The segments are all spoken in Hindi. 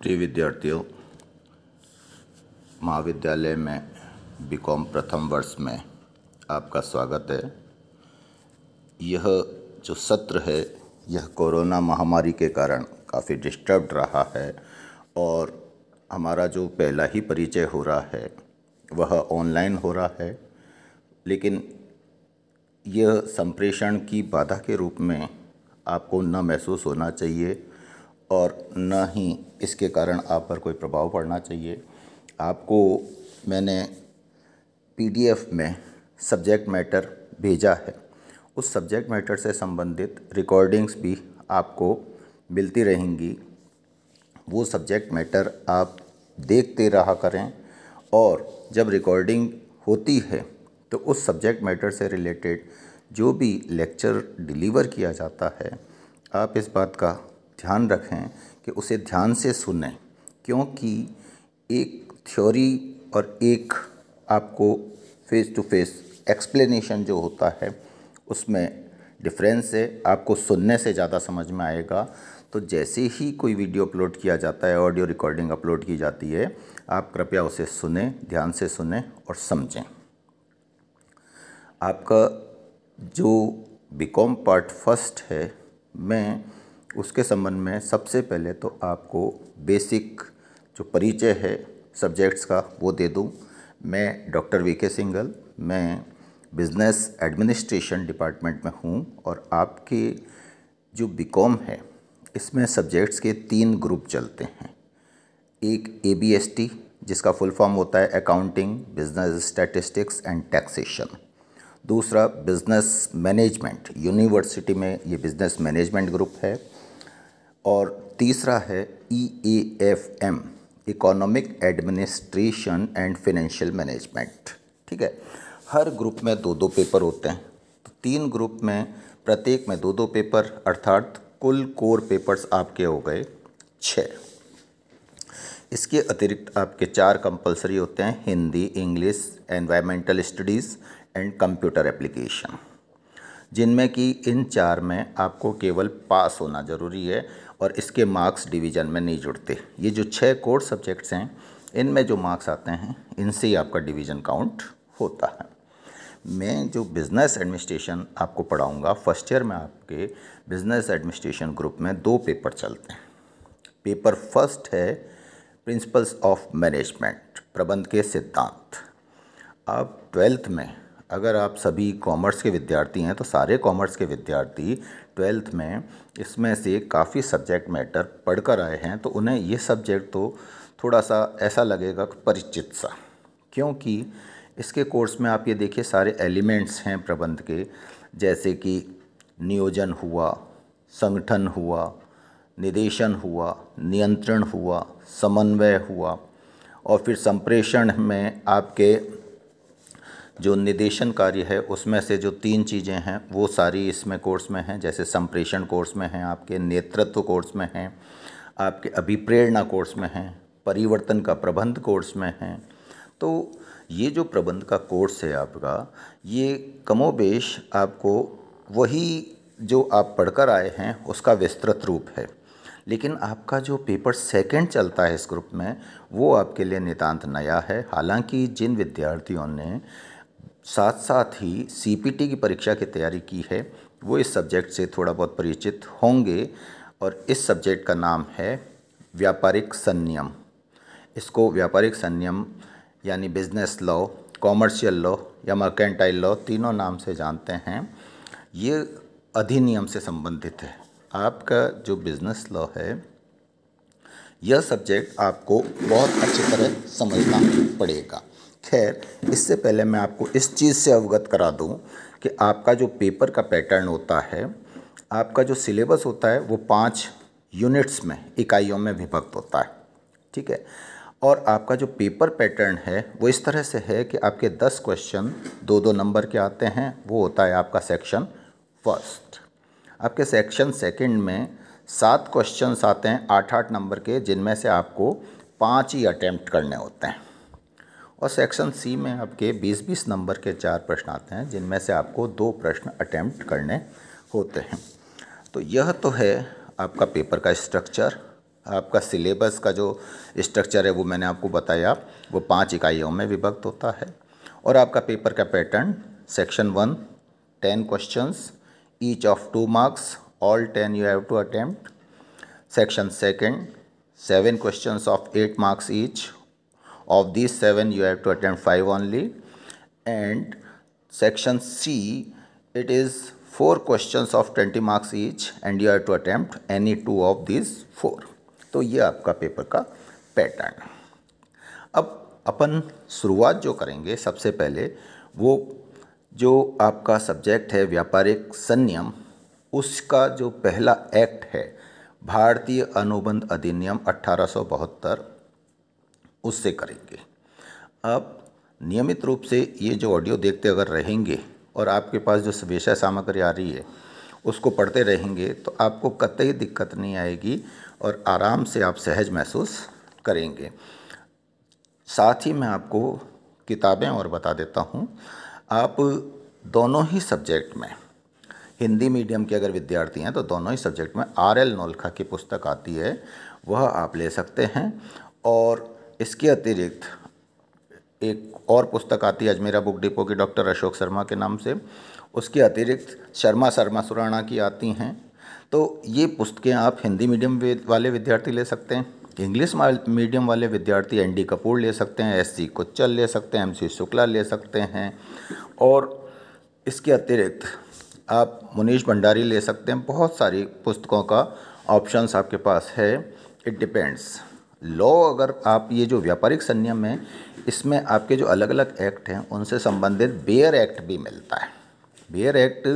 प्रिय विद्यार्थियों, महाविद्यालय में बीकॉम प्रथम वर्ष में आपका स्वागत है। यह जो सत्र है यह कोरोना महामारी के कारण काफ़ी डिस्टर्ब्ड रहा है और हमारा जो पहला ही परिचय हो रहा है वह ऑनलाइन हो रहा है, लेकिन यह संप्रेषण की बाधा के रूप में आपको न महसूस होना चाहिए और न ही इसके कारण आप पर कोई प्रभाव पड़ना चाहिए। आपको मैंने पीडीएफ में सब्जेक्ट मैटर भेजा है, उस सब्जेक्ट मैटर से संबंधित रिकॉर्डिंग्स भी आपको मिलती रहेंगी। वो सब्जेक्ट मैटर आप देखते रहा करें और जब रिकॉर्डिंग होती है तो उस सब्जेक्ट मैटर से रिलेटेड जो भी लेक्चर डिलीवर किया जाता है आप इस बात का ध्यान रखें कि उसे ध्यान से सुनें, क्योंकि एक थ्योरी और एक आपको फेस टू फेस एक्सप्लेनेशन जो होता है उसमें डिफरेंस है। आपको सुनने से ज़्यादा समझ में आएगा। तो जैसे ही कोई वीडियो अपलोड किया जाता है, ऑडियो रिकॉर्डिंग अपलोड की जाती है, आप कृपया उसे सुनें, ध्यान से सुनें और समझें। आपका जो बीकॉम पार्ट फर्स्ट है, मैं उसके संबंध में सबसे पहले तो आपको बेसिक जो परिचय है सब्जेक्ट्स का वो दे दूं। मैं डॉक्टर वीके सिंघल, मैं बिज़नेस एडमिनिस्ट्रेशन डिपार्टमेंट में हूं और आपके जो बीकॉम है इसमें सब्जेक्ट्स के 3 ग्रुप चलते हैं। एक ABST जिसका फुल फॉर्म होता है accounting, business statistics and taxation. दूसरा बिज़नेस मैनेजमेंट, यूनिवर्सिटी में ये बिज़नेस मैनेजमेंट ग्रुप है। और तीसरा है EAFM, economic administration and financial management. ठीक है, हर ग्रुप में 2-2 पेपर होते हैं। तो 3 ग्रुप में प्रत्येक में 2-2 पेपर, अर्थात कुल कोर पेपर्स आपके हो गए 6। इसके अतिरिक्त आपके 4 कंपलसरी होते हैं, Hindi, English, environmental studies and computer application, जिनमें कि इन 4 में आपको केवल पास होना ज़रूरी है और इसके मार्क्स डिवीज़न में नहीं जुड़ते। ये जो 6 कोर सब्जेक्ट्स हैं इनमें जो मार्क्स आते हैं इनसे ही आपका डिवीज़न काउंट होता है। मैं जो बिज़नेस एडमिनिस्ट्रेशन आपको पढ़ाऊंगा, फर्स्ट ईयर में आपके बिज़नेस एडमिनिस्ट्रेशन ग्रुप में 2 पेपर चलते हैं। पेपर फर्स्ट है प्रिंसिपल्स ऑफ मैनेजमेंट, प्रबंध के सिद्धांत। आप 12th में अगर आप सभी कॉमर्स के विद्यार्थी हैं तो सारे कॉमर्स के विद्यार्थी 12th में इसमें से काफ़ी सब्जेक्ट मैटर पढ़कर आए हैं, तो उन्हें ये सब्जेक्ट तो थोड़ा सा ऐसा लगेगा परिचित सा, क्योंकि इसके कोर्स में आप ये देखिए सारे एलिमेंट्स हैं प्रबंध के, जैसे कि नियोजन हुआ, संगठन हुआ, निदेशन हुआ, नियंत्रण हुआ, समन्वय हुआ और फिर संप्रेषण में आपके जो निदेशन कार्य है उसमें से जो 3 चीज़ें हैं वो सारी इसमें कोर्स में हैं। जैसे संप्रेषण कोर्स में हैं, आपके नेतृत्व कोर्स में हैं, आपके अभिप्रेरणा कोर्स में हैं, परिवर्तन का प्रबंध कोर्स में हैं। तो ये जो प्रबंध का कोर्स है आपका, ये कमोबेश आपको वही जो आप पढ़कर आए हैं उसका विस्तृत रूप है, लेकिन आपका जो पेपर सेकंड चलता है इस ग्रुप में वो आपके लिए नितांत नया है। हालांकि जिन विद्यार्थियों ने साथ साथ ही CPT की परीक्षा की तैयारी की है वो इस सब्जेक्ट से थोड़ा बहुत परिचित होंगे और इस सब्जेक्ट का नाम है व्यापारिक संनियम। इसको व्यापारिक संनियम यानी बिजनेस लॉ, कॉमर्शियल लॉ या मर्केंटाइल लॉ, तीनों नाम से जानते हैं। ये अधिनियम से संबंधित है। आपका जो बिजनेस लॉ है यह सब्जेक्ट आपको बहुत अच्छी तरह समझना पड़ेगा। खैर, इससे पहले मैं आपको इस चीज़ से अवगत करा दूं कि आपका जो पेपर का पैटर्न होता है, आपका जो सिलेबस होता है वो 5 यूनिट्स में, इकाइयों में विभक्त होता है। ठीक है, और आपका जो पेपर पैटर्न है वो इस तरह से है कि आपके 10 क्वेश्चन 2-2 नंबर के आते हैं। वो होता है आपका सेक्शन फर्स्ट। आपके सेक्शन सेकंड में 7 क्वेश्चंस आते हैं 8-8 नंबर के, जिनमें से आपको 5 ही अटैम्प्ट करने होते हैं। और सेक्शन सी में आपके 20-20 नंबर के 4 प्रश्न आते हैं, जिनमें से आपको 2 प्रश्न अटैम्प्ट करने होते हैं। तो यह तो है आपका पेपर का स्ट्रक्चर। आपका सिलेबस का जो स्ट्रक्चर है वो मैंने आपको बताया, वो 5 इकाइयों में विभक्त होता है। और आपका पेपर का pattern, section 1 10 questions each of 2 marks, all 10 you have to attempt. Section 2 7 questions of 8 marks each. Of these 7 you have to attempt 5 only. And section C, it is 4 questions of 20 marks each and you have to attempt any 2 of these 4. तो ये आपका पेपर का पैटर्न। अब अपन शुरुआत जो करेंगे सबसे पहले, वो जो आपका सब्जेक्ट है व्यापारिक संनियम, उसका जो पहला एक्ट है भारतीय अनुबंध अधिनियम 1872, उससे करेंगे। अब नियमित रूप से ये जो ऑडियो देखते अगर रहेंगे और आपके पास जो विषय सामग्री आ रही है उसको पढ़ते रहेंगे तो आपको कतई दिक्कत नहीं आएगी और आराम से आप सहज महसूस करेंगे। साथ ही मैं आपको किताबें और बता देता हूँ। आप दोनों ही सब्जेक्ट में, हिंदी मीडियम के अगर विद्यार्थी हैं तो दोनों ही सब्जेक्ट में RL नोलखा की पुस्तक आती है, वह आप ले सकते हैं। और इसके अतिरिक्त एक और पुस्तक आती है अजमेरा बुक डिपो की डॉक्टर अशोक शर्मा के नाम से, उसके अतिरिक्त शर्मा सुराणा की आती हैं। तो ये पुस्तकें आप हिंदी मीडियम वाले विद्यार्थी ले सकते हैं, इंग्लिश मीडियम वाले विद्यार्थी ND कपूर ले सकते हैं, SC कुच्चल ले सकते हैं, MC शुक्ला ले सकते हैं। और इसके अतिरिक्त आप मुनीश भंडारी ले सकते हैं। बहुत सारी पुस्तकों का ऑप्शंस आपके पास है, इट डिपेंड्स। लॉ, अगर आप ये जो व्यापारिक संनियम है, इसमें आपके जो अलग अलग एक्ट हैं उनसे संबंधित बेयर एक्ट भी मिलता है। बेयर एक्ट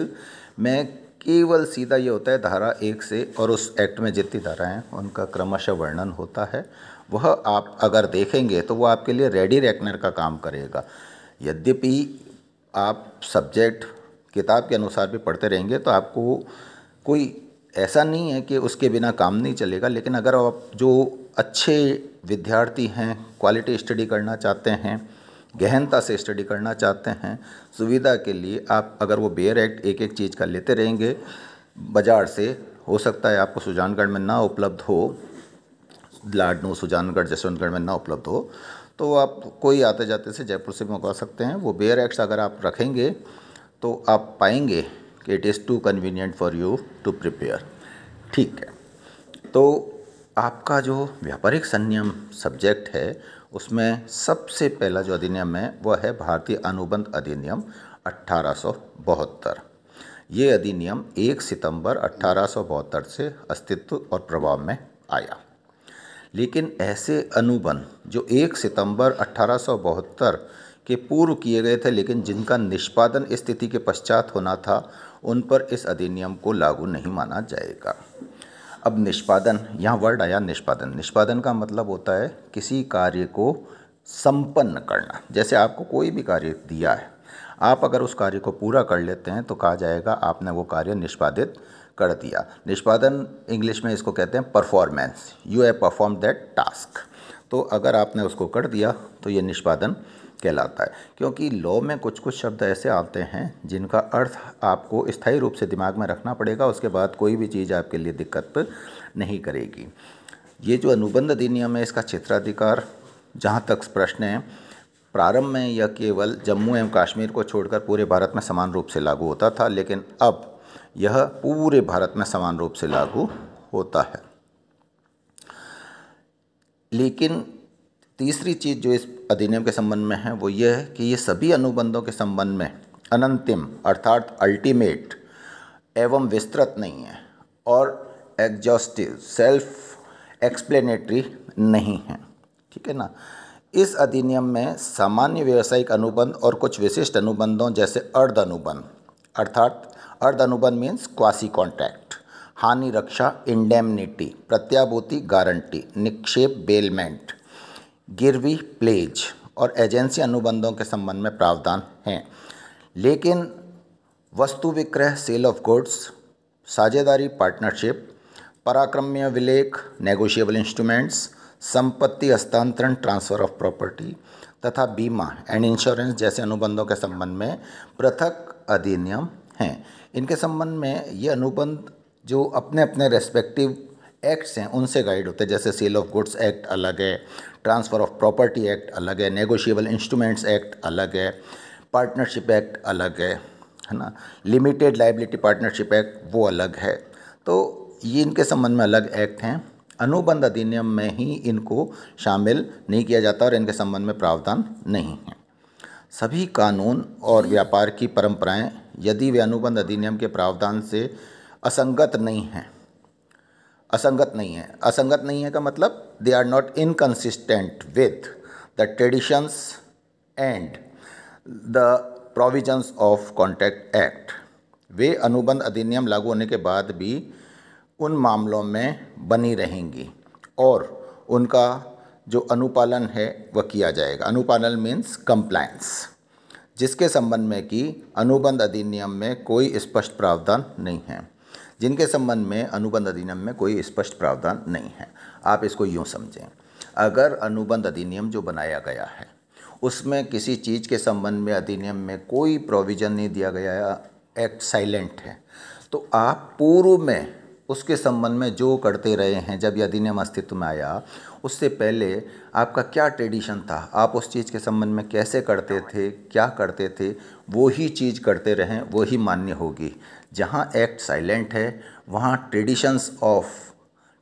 में केवल सीधा ये होता है धारा 1 से, और उस एक्ट में जितनी धाराएं हैं उनका क्रमशः वर्णन होता है। वह आप अगर देखेंगे तो वो आपके लिए रेडी रेकनर का काम करेगा। यद्यपि आप सब्जेक्ट किताब के अनुसार भी पढ़ते रहेंगे तो आपको कोई ऐसा नहीं है कि उसके बिना काम नहीं चलेगा। लेकिन अगर आप जो अच्छे विद्यार्थी हैं, क्वालिटी स्टडी करना चाहते हैं, गहनता से स्टडी करना चाहते हैं, सुविधा के लिए आप अगर वो बेयर एक्ट एक एक चीज़ का लेते रहेंगे बाज़ार से, हो सकता है आपको सुजानगढ़ में ना उपलब्ध हो, लाडनू सुजानगढ़ जसवंतगढ़ में ना उपलब्ध हो, तो आप कोई आते जाते से जयपुर से मंगवा सकते हैं। वो बेयर एक्ट्स अगर आप रखेंगे तो आप पाएंगे कि it is too convenient for you to prepare. ठीक है, तो आपका जो व्यापारिक संनियम सब्जेक्ट है उसमें सबसे पहला जो अधिनियम है वह है भारतीय अनुबंध अधिनियम 1872। ये अधिनियम 1 सितंबर 1872 से अस्तित्व और प्रभाव में आया। लेकिन ऐसे अनुबंध जो 1 सितंबर 1872 के पूर्व किए गए थे लेकिन जिनका निष्पादन इस तिथि के पश्चात होना था, उन पर इस अधिनियम को लागू नहीं माना जाएगा। अब निष्पादन, यहाँ वर्ड आया निष्पादन। निष्पादन का मतलब होता है किसी कार्य को संपन्न करना। जैसे आपको कोई भी कार्य दिया है, आप अगर उस कार्य को पूरा कर लेते हैं तो कहा जाएगा आपने वो कार्य निष्पादित कर दिया। निष्पादन इंग्लिश में इसको कहते हैं performance, you have perform that task. तो अगर आपने उसको कर दिया तो ये निष्पादन कहलाता है। क्योंकि लॉ में कुछ कुछ शब्द ऐसे आते हैं जिनका अर्थ आपको स्थायी रूप से दिमाग में रखना पड़ेगा, उसके बाद कोई भी चीज़ आपके लिए दिक्कत नहीं करेगी। ये जो अनुबंध अधिनियम है इसका क्षेत्राधिकार, जहाँ तक प्रश्न है, प्रारंभ में यह केवल जम्मू एवं कश्मीर को छोड़कर पूरे भारत में समान रूप से लागू होता था, लेकिन अब यह पूरे भारत में समान रूप से लागू होता है। लेकिन तीसरी चीज़ जो इस अधिनियम के संबंध में है वो ये है कि ये सभी अनुबंधों के संबंध में अनंतिम अर्थात अल्टीमेट एवं विस्तृत नहीं है और एग्जॉस्टिव सेल्फ एक्सप्लेनेटरी नहीं है। ठीक है ना। इस अधिनियम में सामान्य व्यावसायिक अनुबंध और कुछ विशिष्ट अनुबंधों जैसे अर्ध अनुबंध, अर्थात अर्ध अनुबंध मीन्स क्वासी कॉन्ट्रैक्ट, हानि रक्षा इंडेमनिटी, प्रत्याभूति गारंटी, निक्षेप बेलमेंट, गिरवी प्लेज और एजेंसी अनुबंधों के संबंध में प्रावधान हैं। लेकिन वस्तु विक्रय सेल ऑफ गुड्स, साझेदारी पार्टनरशिप, पराक्रम्य विलेख नेगोशिएबल इंस्ट्रूमेंट्स, संपत्ति हस्तांतरण ट्रांसफ़र ऑफ प्रॉपर्टी तथा बीमा एंड इंश्योरेंस जैसे अनुबंधों के संबंध में पृथक अधिनियम हैं। इनके संबंध में ये अनुबंध जो अपने अपने रेस्पेक्टिव एक्ट्स हैं उनसे गाइड होते हैं, जैसे सेल ऑफ गुड्स एक्ट अलग है, ट्रांसफ़र ऑफ प्रॉपर्टी एक्ट अलग है, नेगोशिएबल इंस्ट्रूमेंट्स एक्ट अलग है, पार्टनरशिप एक्ट अलग है ना, लिमिटेड लायबिलिटी पार्टनरशिप एक्ट वो अलग है। तो ये इनके संबंध में अलग एक्ट हैं। अनुबंध अधिनियम में ही इनको शामिल नहीं किया जाता और इनके संबंध में प्रावधान नहीं है। सभी कानून और व्यापार की परंपराएं यदि वे अनुबंध अधिनियम के प्रावधान से असंगत नहीं है का मतलब they are not inconsistent with the traditions and the provisions of contract act, वे अनुबंध अधिनियम लागू होने के बाद भी उन मामलों में बनी रहेंगी और उनका जो अनुपालन है वह किया जाएगा। अनुपालन मीन्स कंप्लायंस, जिसके संबंध में कि अनुबंध अधिनियम में कोई स्पष्ट प्रावधान नहीं है, जिनके संबंध में अनुबंध अधिनियम में कोई स्पष्ट प्रावधान नहीं है। आप इसको यूँ समझें, अगर अनुबंध अधिनियम जो बनाया गया है उसमें किसी चीज़ के संबंध में अधिनियम में कोई प्रोविज़न नहीं दिया गया या एक्ट साइलेंट है, तो आप पूर्व में उसके संबंध में जो करते रहे हैं, जब यह अधिनियम अस्तित्व में आया उससे पहले आपका क्या ट्रेडिशन था, आप उस चीज़ के संबंध में कैसे करते थे, क्या करते थे, वो ही चीज़ करते रहें, वो ही मान्य होगी। जहाँ एक्ट साइलेंट है वहाँ ट्रेडिशंस ऑफ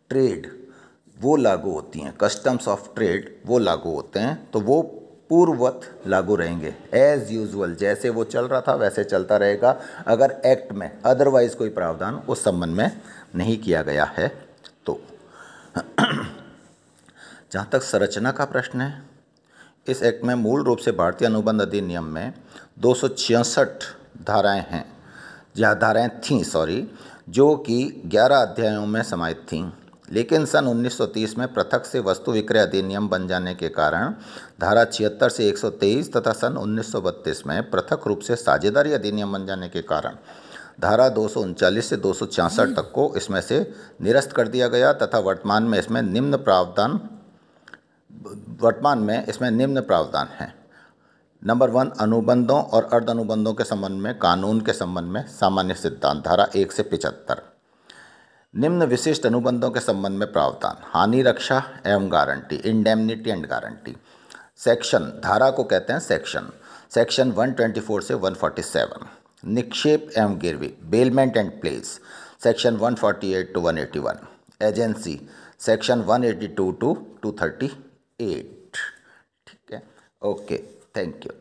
ट्रेड वो लागू होती हैं, कस्टम्स ऑफ ट्रेड वो लागू होते हैं, तो वो पूर्ववत लागू रहेंगे। एज़ यूजुअल जैसे वो चल रहा था वैसे चलता रहेगा, अगर एक्ट में अदरवाइज़ कोई प्रावधान उस संबंध में नहीं किया गया है तो। जहाँ तक संरचना का प्रश्न है, इस एक्ट में मूल रूप से भारतीय अनुबंध अधिनियम में 266 धाराएं हैं, धाराएं थीं जो कि 11 अध्यायों में समाहित थीं, लेकिन सन 1930 में पृथक से वस्तु विक्रय अधिनियम बन जाने के कारण धारा 76 से 123 तथा सन 1932 में पृथक रूप से साझेदारी अधिनियम बन जाने के कारण धारा 239 से 266 तक को इसमें से निरस्त कर दिया गया तथा वर्तमान में इसमें निम्न प्रावधान हैं। नंबर 1, अनुबंधों और अर्ध अनुबंधों के संबंध में कानून के संबंध में सामान्य सिद्धांत, धारा 1 से 75। निम्न विशिष्ट अनुबंधों के संबंध में प्रावधान: हानि रक्षा एवं guarantee, indemnity and guarantee. Section, धारा को कहते हैं सेक्शन 124 से 147। निक्षेप एवं गिरवी, bailment and pledge, section 148 to 181। Agency, section 182 to 238। ठीक है, ओके, थैंक यू।